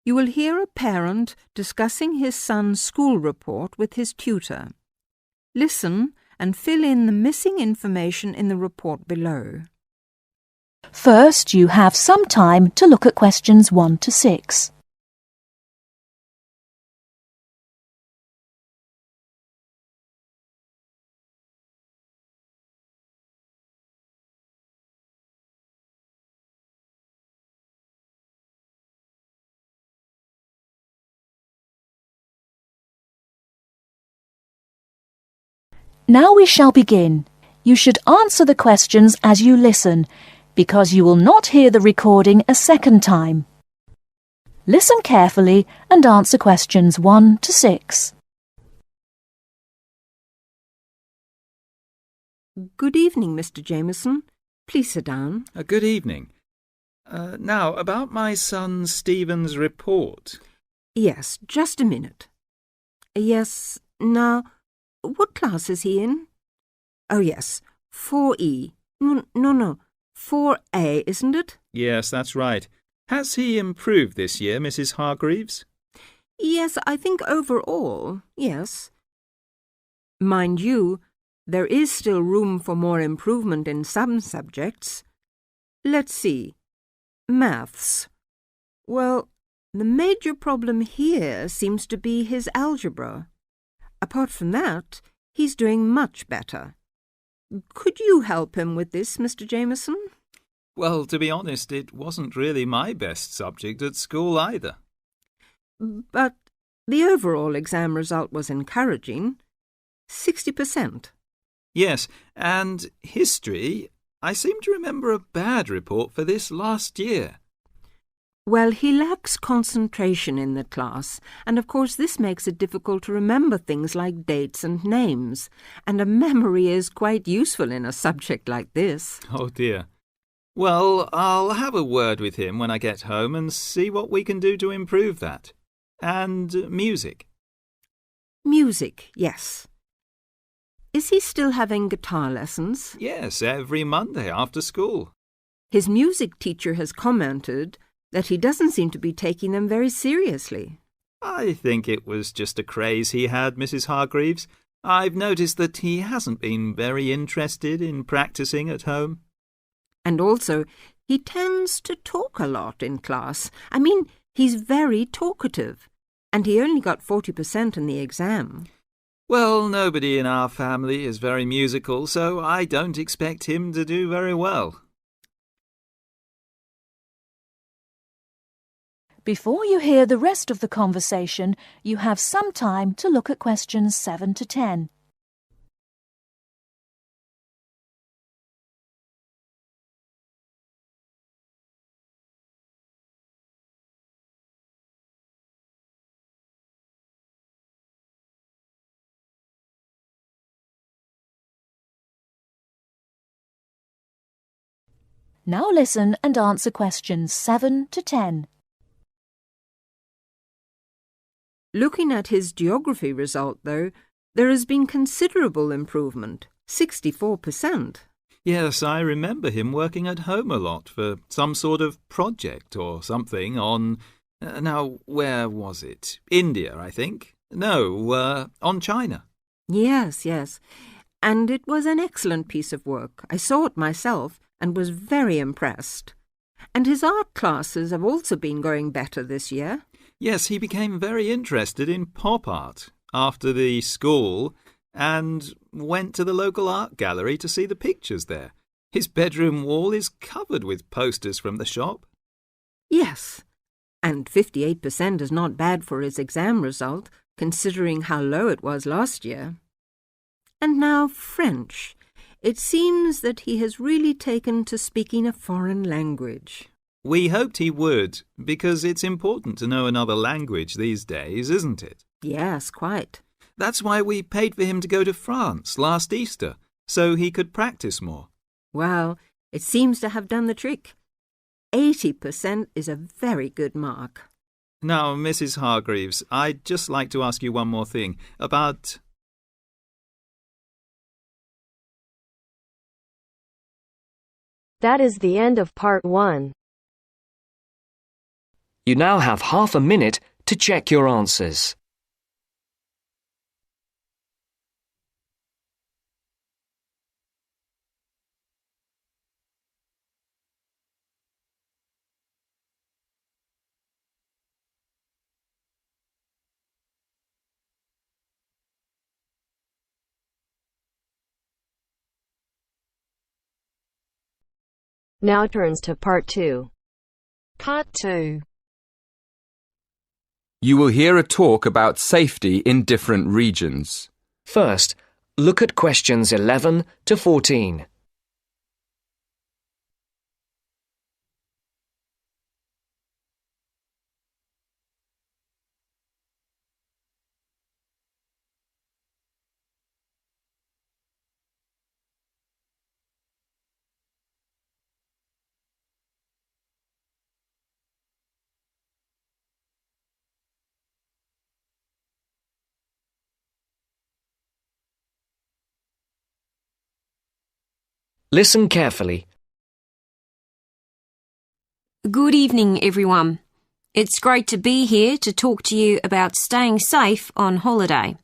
You will hear a parent discussing his son's school report with his tutor. Listen and fill in the missing information in the report below. First, you have some time to look at questions 1 to 6. Now we shall begin. You should answer the questions as you listen, because you will not hear the recording a second time. Listen carefully and answer questions 1 to 6. Good evening, Mr. Jameson. Please sit down. Good evening. Now, about my son Stephen's report. Yes, just a minute. Yes, now, what class is he in? Oh, yes, 4E. No, 4A, isn't it? Yes, that's right. Has he improved this year, Mrs. Hargreaves? Yes, I think overall, yes. Mind you, there is still room for more improvement in some subjects. Let's see. Maths. Well, the major problem here seems to be his algebra. Apart from that, he's doing much better. Could you help him with this, Mr. Jameson? Well, to be honest, it wasn't really my best subject at school either. But the overall exam result was encouraging. 60%. Yes, and history, I seem to remember a bad report for this last year. Well, he lacks concentration in the class, and of course this makes it difficult to remember things like dates and names, and a memory is quite useful in a subject like this. Oh dear. Well, I'll have a word with him when I get home and see what we can do to improve that. And music. Music, yes. Is he still having guitar lessons? Yes, every Monday after school. His music teacher has commented that he doesn't seem to be taking them very seriously. I think it was just a craze he had, Mrs. Hargreaves. I've noticed that he hasn't been very interested in practicing at home. And also, he tends to talk a lot in class. I mean, he's very talkative, and he only got 40% in the exam. Well, nobody in our family is very musical, so I don't expect him to do very well. Before you hear the rest of the conversation, you have some time to look at questions 7 to 10. Now listen and answer questions 7 to 10. Looking at his geography result, though, there has been considerable improvement, 64%. Yes, I remember him working at home a lot for some sort of project or something on... now, where was it? India, I think. No, on China. Yes. And it was an excellent piece of work. I saw it myself and was very impressed. And his art classes have also been going better this year. Yes, he became very interested in pop art after the school and went to the local art gallery to see the pictures there. His bedroom wall is covered with posters from the shop. Yes, and 58% is not bad for his exam result, considering how low it was last year. And now French. It seems that he has really taken to speaking a foreign language. We hoped he would, because it's important to know another language these days, isn't it? Yes, quite. That's why we paid for him to go to France last Easter, so he could practice more. Well, it seems to have done the trick. 80% is a very good mark. Now, Mrs. Hargreaves, I'd just like to ask you one more thing about... That is the end of part 1. You now have half a minute to check your answers. Now turns to Part 2. Part 2. You will hear a talk about safety in different regions. First, look at questions 11 to 14. Listen carefully. Good evening, everyone. It's great to be here to talk to you about staying safe on holiday.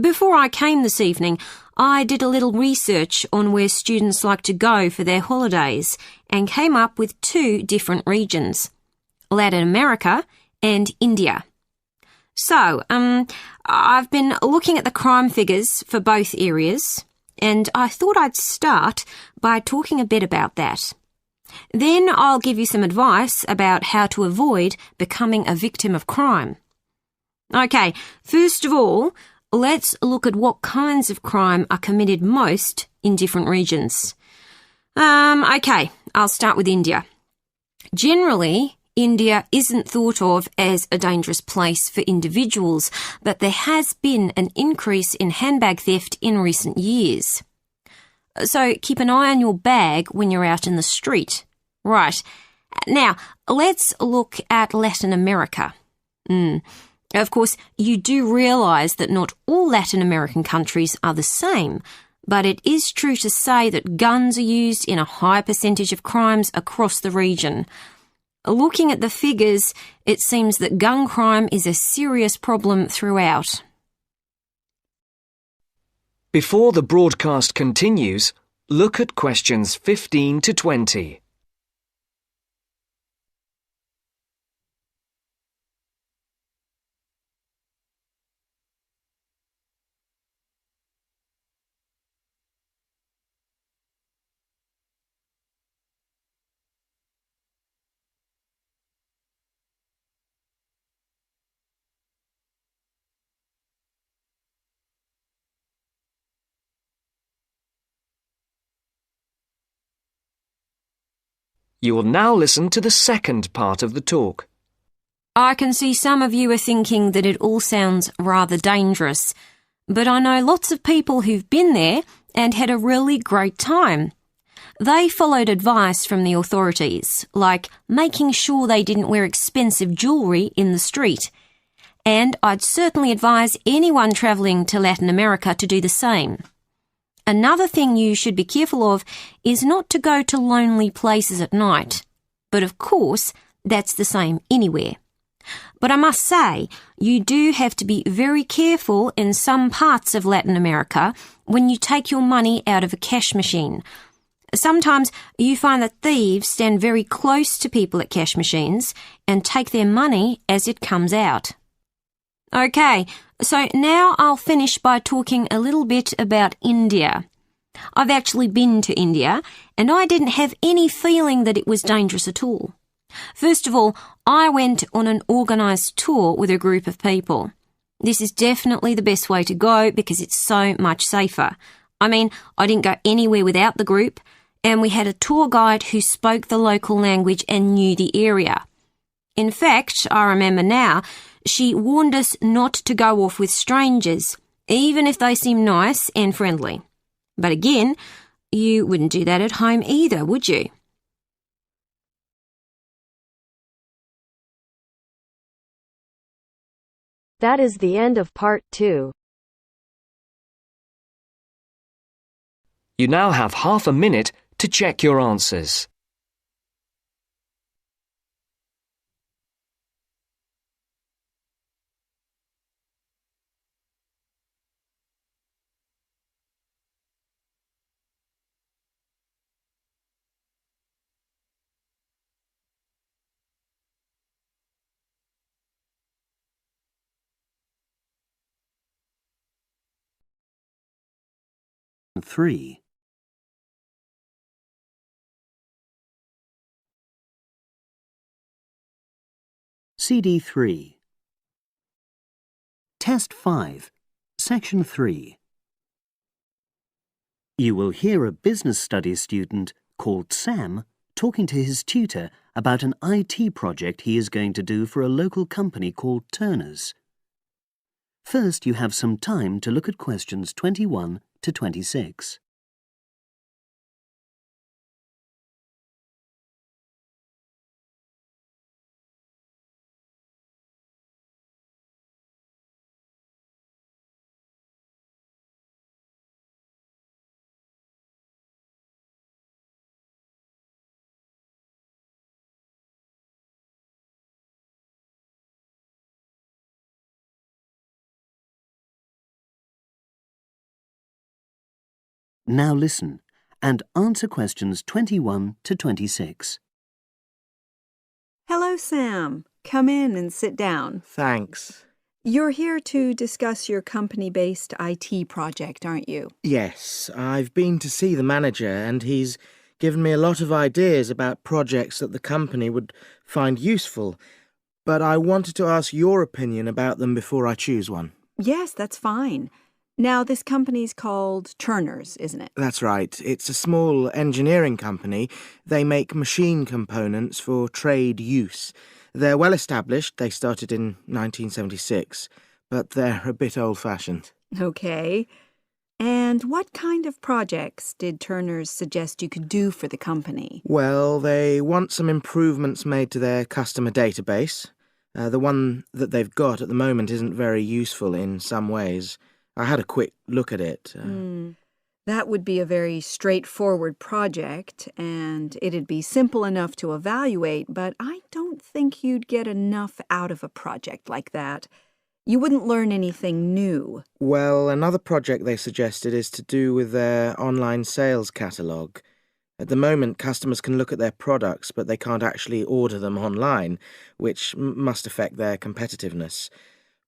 Before I came this evening, I did a little research on where students like to go for their holidays and came up with 2 different regions, Latin America and India. So, I've been looking at the crime figures for both areas, and I thought I'd start by talking a bit about that. Then I'll give you some advice about how to avoid becoming a victim of crime. Okay, first of all, let's look at what kinds of crime are committed most in different regions. Okay, I'll start with India. Generally, India isn't thought of as a dangerous place for individuals, but there has been an increase in handbag theft in recent years. So keep an eye on your bag when you're out in the street. Right. Now, let's look at Latin America. Of course, you do realise that not all Latin American countries are the same, but it is true to say that guns are used in a high percentage of crimes across the region. Looking at the figures, it seems that gun crime is a serious problem throughout. Before the broadcast continues, look at questions 15 to 20. You will now listen to the second part of the talk. I can see some of you are thinking that it all sounds rather dangerous, but I know lots of people who've been there and had a really great time. They followed advice from the authorities, like making sure they didn't wear expensive jewellery in the street. And I'd certainly advise anyone travelling to Latin America to do the same. Another thing you should be careful of is not to go to lonely places at night. But of course, that's the same anywhere. But I must say, you do have to be very careful in some parts of Latin America when you take your money out of a cash machine. Sometimes you find that thieves stand very close to people at cash machines and take their money as it comes out. Okay, so now I'll finish by talking a little bit about India. I've actually been to India, and I didn't have any feeling that it was dangerous at all. First of all, I went on an organised tour with a group of people. This is definitely the best way to go because it's so much safer. I mean, I didn't go anywhere without the group, and we had a tour guide who spoke the local language and knew the area. In fact, I remember now, she warned us not to go off with strangers, even if they seem nice and friendly. But again, you wouldn't do that at home either, would you? That is the end of Part 2. You now have half a minute to check your answers. 3. CD 3. Test 5, Section 3. You will hear a business studies student called Sam talking to his tutor about an IT project he is going to do for a local company called Turner's. First, you have some time to look at questions 21 to 26. Now listen and answer questions 21 to 26. Hello, Sam. Come in and sit down. Thanks. You're here to discuss your company-based IT project, aren't you? Yes, I've been to see the manager and he's given me a lot of ideas about projects that the company would find useful, but I wanted to ask your opinion about them before I choose one. Yes, that's fine. Now, this company's called Turner's, isn't it? That's right. It's a small engineering company. They make machine components for trade use. They're well established. They started in 1976, but they're a bit old-fashioned. Okay. And what kind of projects did Turner's suggest you could do for the company? Well, they want some improvements made to their customer database. The one that they've got at the moment isn't very useful in some ways. I had a quick look at it. That would be a very straightforward project, and it'd be simple enough to evaluate, but I don't think you'd get enough out of a project like that. You wouldn't learn anything new. Well, another project they suggested is to do with their online sales catalogue. At the moment, customers can look at their products, but they can't actually order them online, which must affect their competitiveness.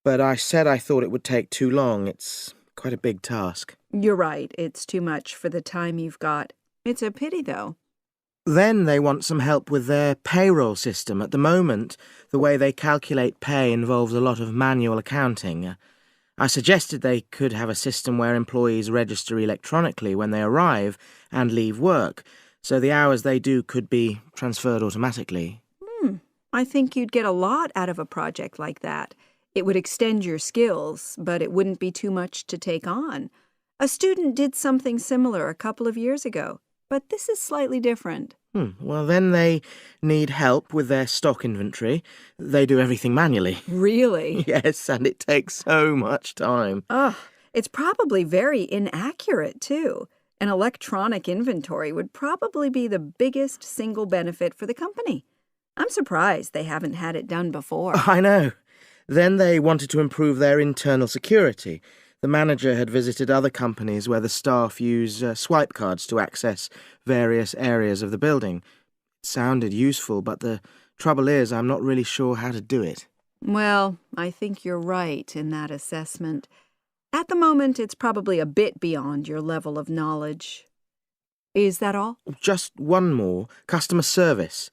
But I said I thought it would take too long. It's quite a big task. You're right. It's too much for the time you've got. It's a pity, though. Then they want some help with their payroll system. At the moment, the way they calculate pay involves a lot of manual accounting. I suggested they could have a system where employees register electronically when they arrive and leave work, so the hours they do could be transferred automatically. I think you'd get a lot out of a project like that. It would extend your skills, but it wouldn't be too much to take on. A student did something similar a couple of years ago, but this is slightly different. Well, then they need help with their stock inventory. They do everything manually. Really? Yes, and it takes so much time. It's probably very inaccurate, too. An electronic inventory would probably be the biggest single benefit for the company. I'm surprised they haven't had it done before. I know. Then they wanted to improve their internal security. The manager had visited other companies where the staff use swipe cards to access various areas of the building. It sounded useful, but the trouble is I'm not really sure how to do it. Well, I think you're right in that assessment. At the moment, it's probably a bit beyond your level of knowledge. Is that all? Just one more. Customer service.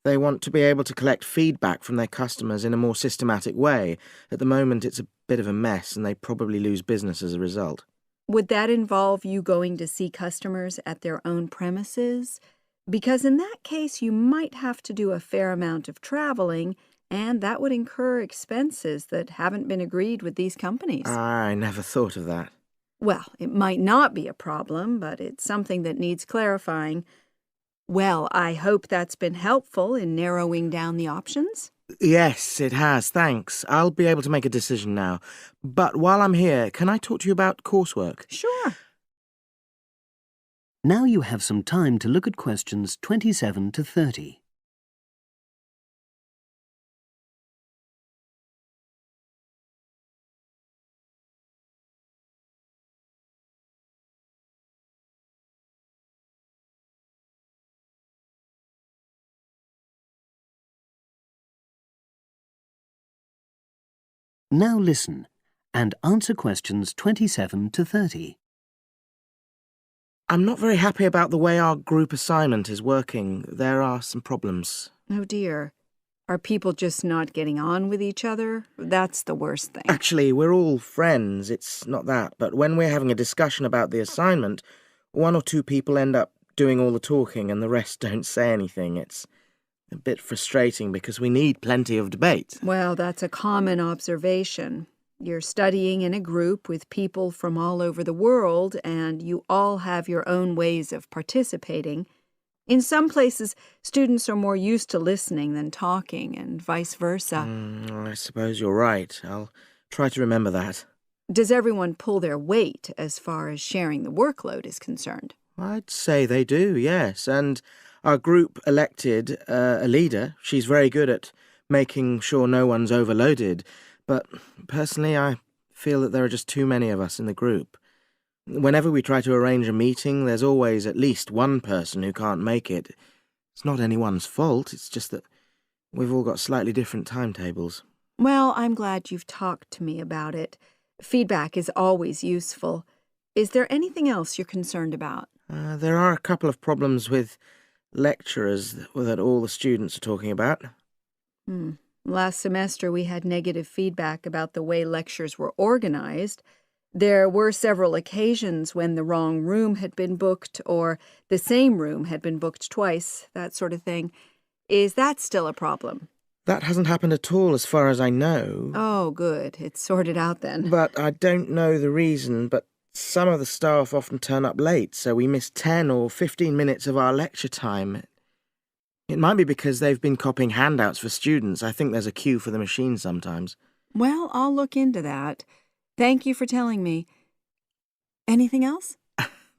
They want to be able to collect feedback from their customers in a more systematic way. At the moment, it's a bit of a mess, and they probably lose business as a result. Would that involve you going to see customers at their own premises? Because in that case, you might have to do a fair amount of traveling, and that would incur expenses that haven't been agreed with these companies. I never thought of that. Well, it might not be a problem, but it's something that needs clarifying. Well, I hope that's been helpful in narrowing down the options. Yes, it has, thanks. I'll be able to make a decision now. But while I'm here, can I talk to you about coursework? Sure. Now you have some time to look at questions 27 to 30. Now listen and answer questions 27 to 30. I'm not very happy about the way our group assignment is working. There are some problems. Oh dear. Are people just not getting on with each other? That's the worst thing. Actually, we're all friends, it's not that. But when we're having a discussion about the assignment, one or two people end up doing all the talking and the rest don't say anything. It's a bit frustrating because we need plenty of debate. Well, that's a common observation. You're studying in a group with people from all over the world, and you all have your own ways of participating. In some places, students are more used to listening than talking, and vice versa. I suppose you're right. I'll try to remember that. Does everyone pull their weight as far as sharing the workload is concerned? I'd say they do, yes. And our group elected a leader. She's very good at making sure no one's overloaded. But personally, I feel that there are just too many of us in the group. Whenever we try to arrange a meeting, there's always at least one person who can't make it. It's not anyone's fault, it's just that we've all got slightly different timetables. Well, I'm glad you've talked to me about it. Feedback is always useful. Is there anything else you're concerned about? There are a couple of problems with lecturers that all the students are talking about. Last semester we had negative feedback about the way lectures were organized. There were several occasions when the wrong room had been booked or the same room had been booked twice, that sort of thing. Is that still a problem? That hasn't happened at all as far as I know. Oh, good. It's sorted out then. But I don't know the reason, but some of the staff often turn up late, so we miss 10 or 15 minutes of our lecture time. It might be because they've been copying handouts for students. I think there's a queue for the machine sometimes. Well, I'll look into that. Thank you for telling me. Anything else?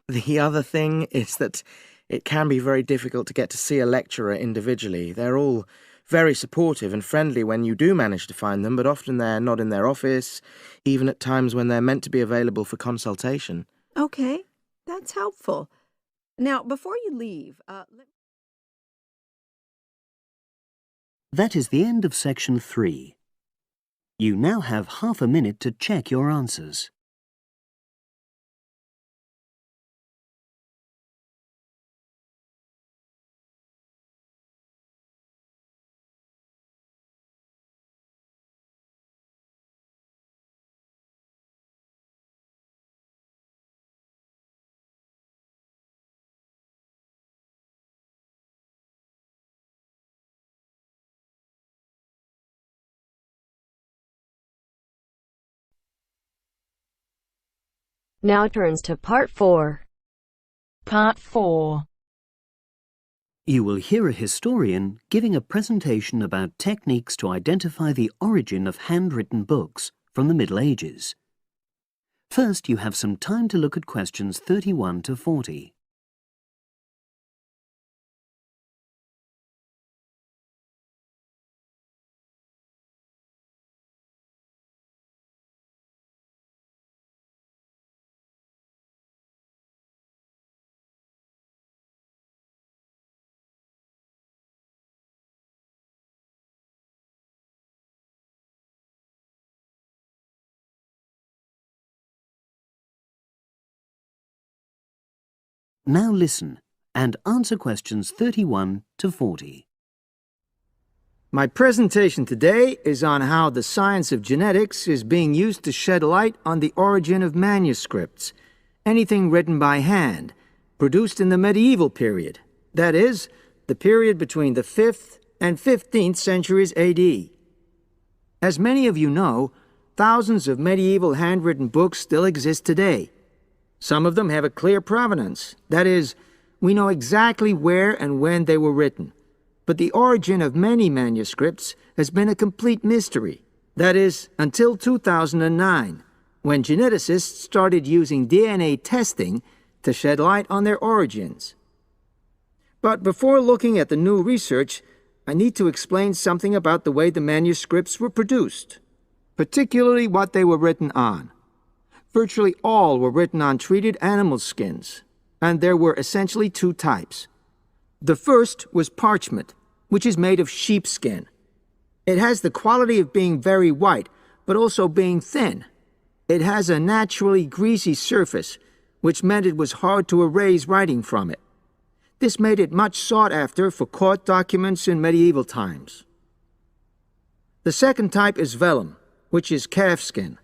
The other thing is that it can be very difficult to get to see a lecturer individually. They're all very supportive and friendly when you do manage to find them, but often they're not in their office, even at times when they're meant to be available for consultation. Okay, that's helpful. Now, before you leave, That is the end of section 3. You now have half a minute to check your answers. Now turns to Part 4. Part 4. You will hear a historian giving a presentation about techniques to identify the origin of handwritten books from the Middle Ages. First, you have some time to look at questions 31 to 40. Now listen and answer questions 31 to 40. My presentation today is on how the science of genetics is being used to shed light on the origin of manuscripts, anything written by hand, produced in the medieval period, that is, the period between the 5th and 15th centuries AD. As many of you know, thousands of medieval handwritten books still exist today. Some of them have a clear provenance, that is, we know exactly where and when they were written. But the origin of many manuscripts has been a complete mystery, that is, until 2009, when geneticists started using DNA testing to shed light on their origins. But before looking at the new research, I need to explain something about the way the manuscripts were produced, particularly what they were written on. Virtually all were written on treated animal skins, and there were essentially two types. The first was parchment, which is made of sheepskin. It has the quality of being very white, but also being thin. It has a naturally greasy surface, which meant it was hard to erase writing from it. This made it much sought after for court documents in medieval times. The second type is vellum, which is calfskin.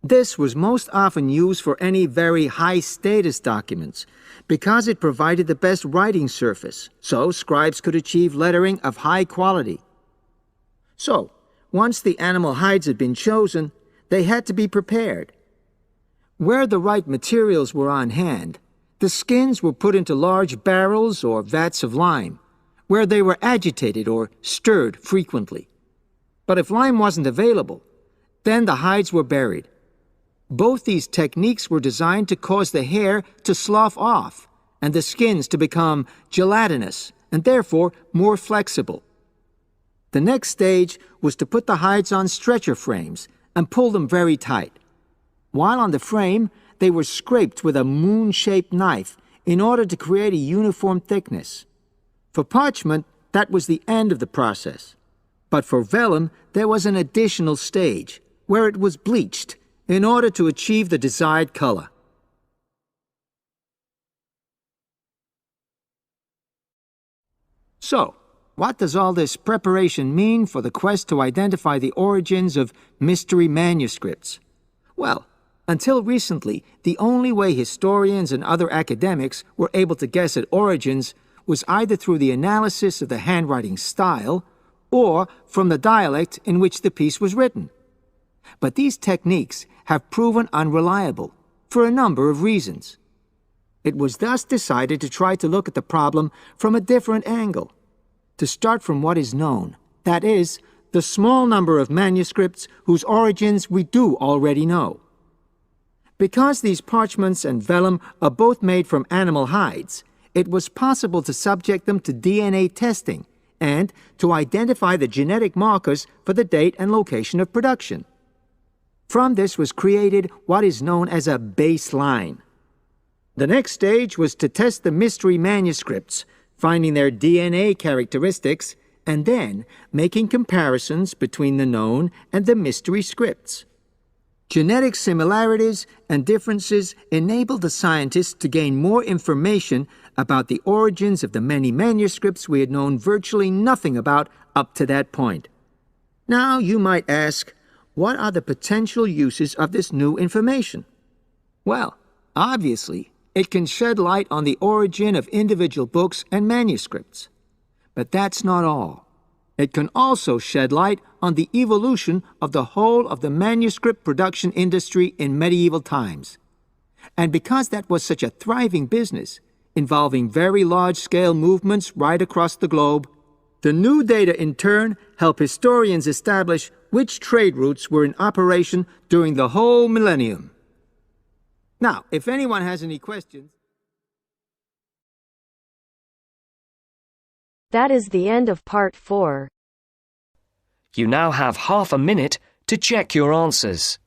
This was most often used for any very high-status documents because it provided the best writing surface, so scribes could achieve lettering of high quality. So, once the animal hides had been chosen, they had to be prepared. Where the right materials were on hand, the skins were put into large barrels or vats of lime, where they were agitated or stirred frequently. But if lime wasn't available, then the hides were buried. Both these techniques were designed to cause the hair to slough off and the skins to become gelatinous and therefore more flexible. The next stage was to put the hides on stretcher frames and pull them very tight. While on the frame, they were scraped with a moon-shaped knife in order to create a uniform thickness. For parchment, that was the end of the process. But for vellum, there was an additional stage, where it was bleached in order to achieve the desired color. So, what does all this preparation mean for the quest to identify the origins of mystery manuscripts? Well, until recently, the only way historians and other academics were able to guess at origins was either through the analysis of the handwriting style or from the dialect in which the piece was written. But these techniques have proven unreliable for a number of reasons. It was thus decided to try to look at the problem from a different angle, to start from what is known, that is, the small number of manuscripts whose origins we do already know. Because these parchments and vellum are both made from animal hides, it was possible to subject them to DNA testing and to identify the genetic markers for the date and location of production. From this was created what is known as a baseline. The next stage was to test the mystery manuscripts, finding their DNA characteristics, and then making comparisons between the known and the mystery scripts. Genetic similarities and differences enabled the scientists to gain more information about the origins of the many manuscripts we had known virtually nothing about up to that point. Now you might ask, what are the potential uses of this new information? Well, obviously, it can shed light on the origin of individual books and manuscripts. But that's not all. It can also shed light on the evolution of the whole of the manuscript production industry in medieval times. And because that was such a thriving business, involving very large-scale movements right across the globe, the new data in turn help historians establish which trade routes were in operation during the whole millennium. Now, if anyone has any questions... That is the end of part 4. You now have half a minute to check your answers.